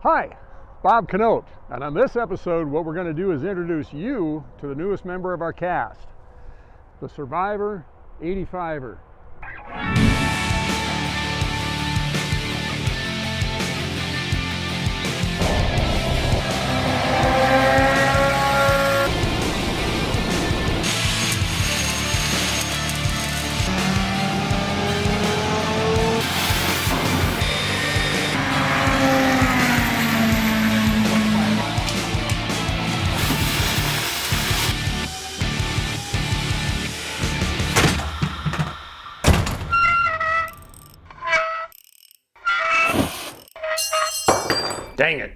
Hi, Bob Knote, and on this episode what we're going to do is introduce you to the newest member of our cast, the Survivor 85er. Dang it.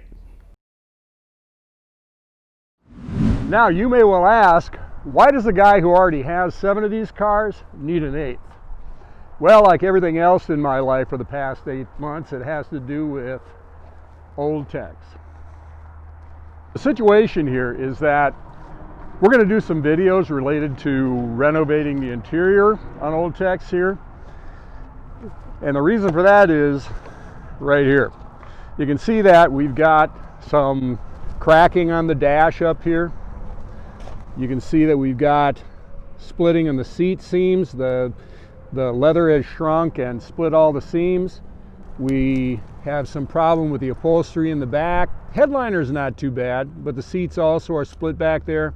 Now you may well ask, why does a guy who already has 7 of these cars need an 8th? Well, like everything else in my life for the past 8 months, it has to do with old techs. The situation here is that we're going to do some videos related to renovating the interior on old techs here. And the reason for that is right here. You can see that we've got some cracking on the dash up here. You can see that we've got splitting in the seat seams. The leather has shrunk and split all the seams. We have some problem with the upholstery in the back. Headliner's not too bad, but the seats also are split back there.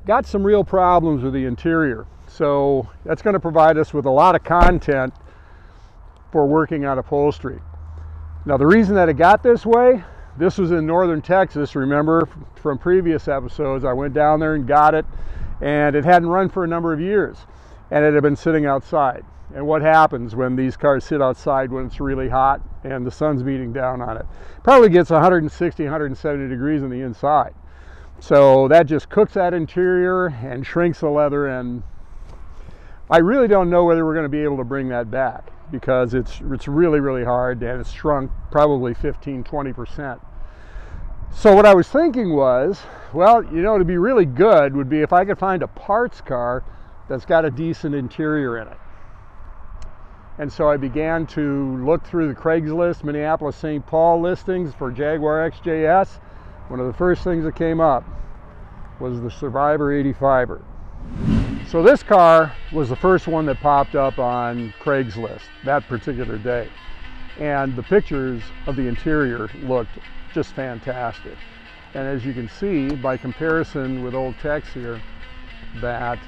Got some real problems with the interior. So that's going to provide us with a lot of content for working on upholstery. Now the reason that it got this way, this was in northern Texas. Remember from previous episodes, I went down there and got it, and it hadn't run for a number of years, and it had been sitting outside. And what happens when these cars sit outside when it's really hot and the sun's beating down on it? Probably gets 160, 170 degrees on the inside. So that just cooks that interior and shrinks the leather, and I really don't know whether we're going to be able to bring that back, because it's really, really hard, and it's shrunk probably 15-20%. So what I was thinking was, well, you know, to be really good would be if I could find a parts car that's got a decent interior in it. And so I began to look through the Craigslist, Minneapolis, St. Paul listings for Jaguar XJS. One of the first things that came up was the Survivor 85er. So this car was the first one that popped up on Craigslist that particular day. And the pictures of the interior looked just fantastic. And as you can see, by comparison with old techs here, that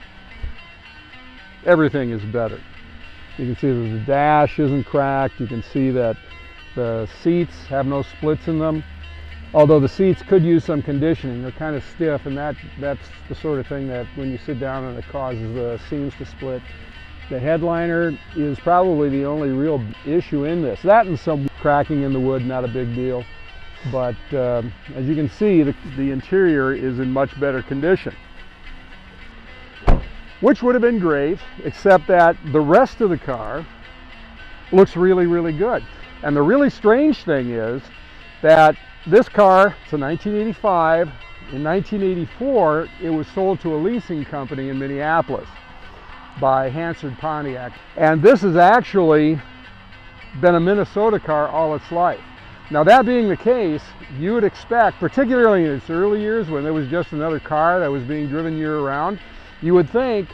everything is better. You can see that the dash isn't cracked. You can see that the seats have no splits in them. Although the seats could use some conditioning. They're kind of stiff, and that's the sort of thing that when you sit down and it causes the seams to split. The headliner is probably the only real issue in this. That and some cracking in the wood, not a big deal. But as you can see, the interior is in much better condition. Which would have been great, except that the rest of the car looks really, really good. And the really strange thing is that this car, it's a 1985. In 1984, it was sold to a leasing company in Minneapolis by Hansard Pontiac. And this has actually been a Minnesota car all its life. Now that being the case, you would expect, particularly in its early years when there was just another car that was being driven year round, you would think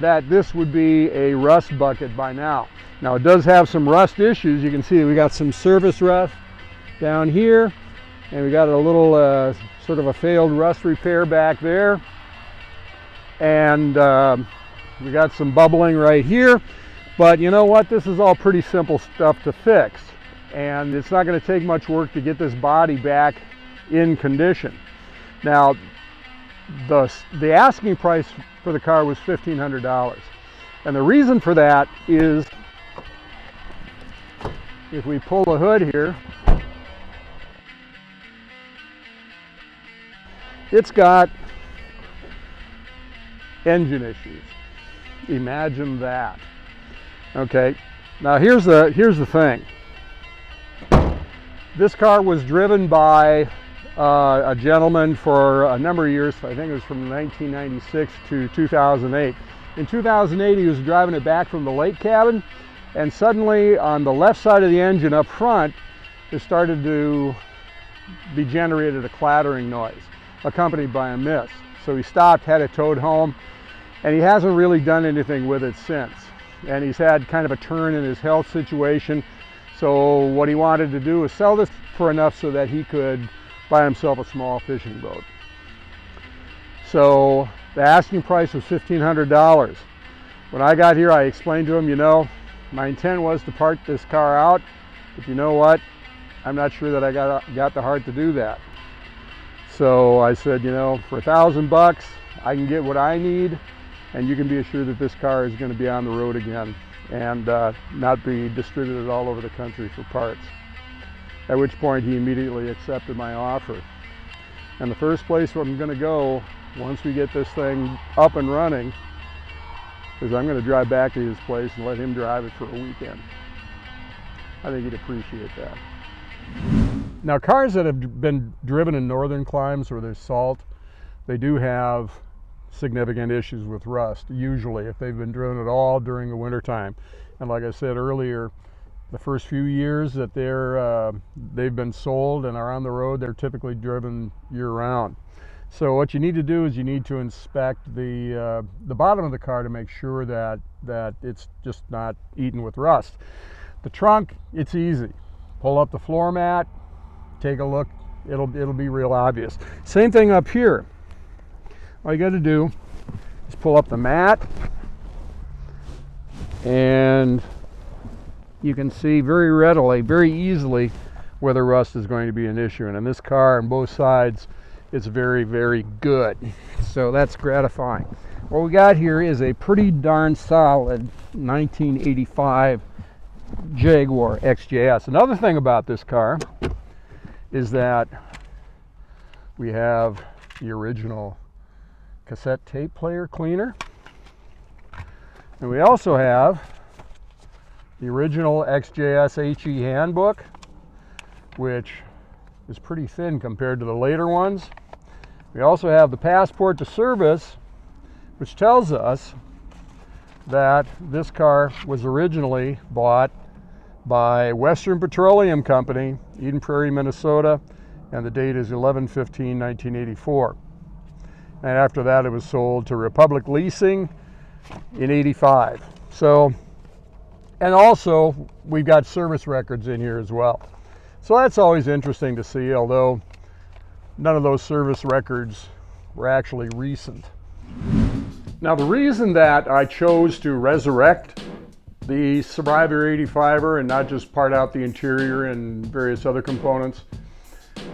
that this would be a rust bucket by now. Now it does have some rust issues. You can see we got some surface rust down here. And we got a little sort of a failed rust repair back there. And we got some bubbling right here. But you know what? This is all pretty simple stuff to fix. And it's not going to take much work to get this body back in condition. Now, the asking price for the car was $1,500. And the reason for that is, if we pull the hood here, it's got engine issues. Imagine that. Okay, now here's the thing. This car was driven by a gentleman for a number of years. I think it was from 1996 to 2008. In 2008, he was driving it back from the lake cabin, and suddenly on the left side of the engine up front, it started to be generated a clattering noise, accompanied by a mist. So he stopped, had it towed home, and he hasn't really done anything with it since. And he's had kind of a turn in his health situation. So what he wanted to do was sell this for enough so that he could buy himself a small fishing boat. So the asking price was $1,500. When I got here, I explained to him, you know, my intent was to part this car out, but you know what? I'm not sure that I got the heart to do that. So I said, you know, for $1,000, I can get what I need, and you can be assured that this car is going to be on the road again and not be distributed all over the country for parts. At which point he immediately accepted my offer. And the first place where I'm going to go once we get this thing up and running is I'm going to drive back to his place and let him drive it for a weekend. I think he'd appreciate that. Now, cars that have been driven in northern climes where there's salt, they do have significant issues with rust, usually, if they've been driven at all during the wintertime. And like I said earlier, the first few years that they've been sold and are on the road, they're typically driven year-round. So what you need to do is you need to inspect the bottom of the car to make sure that it's just not eaten with rust. The trunk, it's easy. Pull up the floor mat, take a look, it'll be real obvious. Same thing up here. All you got to do is pull up the mat, and you can see very readily, very easily, whether rust is going to be an issue. And in this car, on both sides, it's very, very good. So that's gratifying. What we got here is a pretty darn solid 1985 Jaguar XJS. Another thing about this car is that we have the original cassette tape player cleaner, and we also have the original XJS HE handbook, which is pretty thin compared to the later ones. We also have the passport to service, which tells us that this car was originally bought by Western Petroleum Company, Eden Prairie, Minnesota, and the date is 11/15/1984. And after that, it was sold to Republic Leasing in '85. So, and also we've got service records in here as well. So that's always interesting to see, although none of those service records were actually recent. Now, the reason that I chose to resurrect the Survivor 85er and not just part out the interior and various other components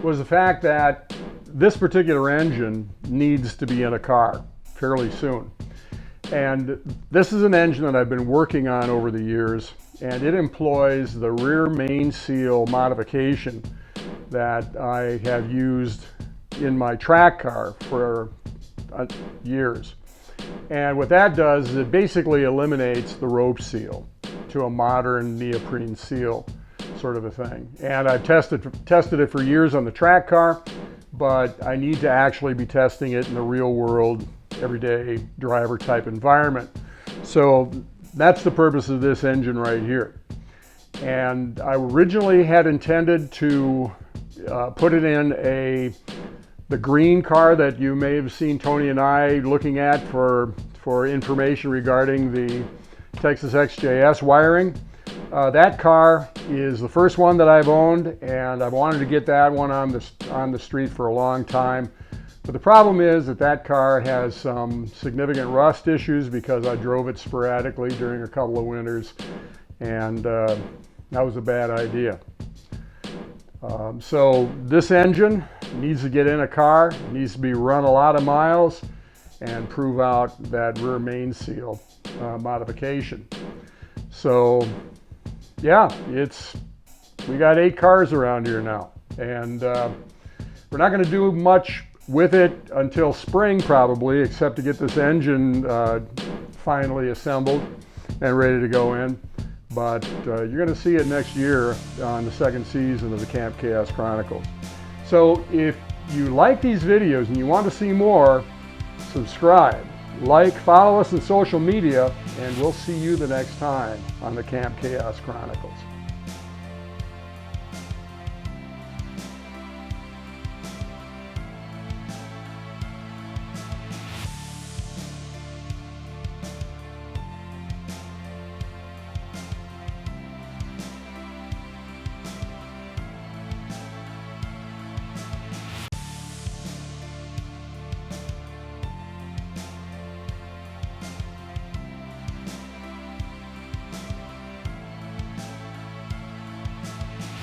was the fact that this particular engine needs to be in a car fairly soon. And this is an engine that I've been working on over the years, and it employs the rear main seal modification that I have used in my track car for years. And what that does is it basically eliminates the rope seal to a modern neoprene seal sort of a thing. And I've tested it for years on the track car, but I need to actually be testing it in the real world, everyday driver type environment. So that's the purpose of this engine right here. And I originally had intended to put it in the green car that you may have seen Tony and I looking at for information regarding the Texas XJS wiring. That car is the first one that I've owned, and I've wanted to get that one on the street for a long time. But the problem is that car has some significant rust issues because I drove it sporadically during a couple of winters, and that was a bad idea. So this engine needs to get in a car, needs to be run a lot of miles, and prove out that rear main seal modification. So yeah, we got 8 cars around here now, and we're not going to do much with it until spring probably, except to get this engine finally assembled and ready to go in. But you're going to see it next year on the second season of the Camp Chaos Chronicles. So if you like these videos and you want to see more, subscribe, like, follow us on social media, and we'll see you the next time on the Camp Chaos Chronicles.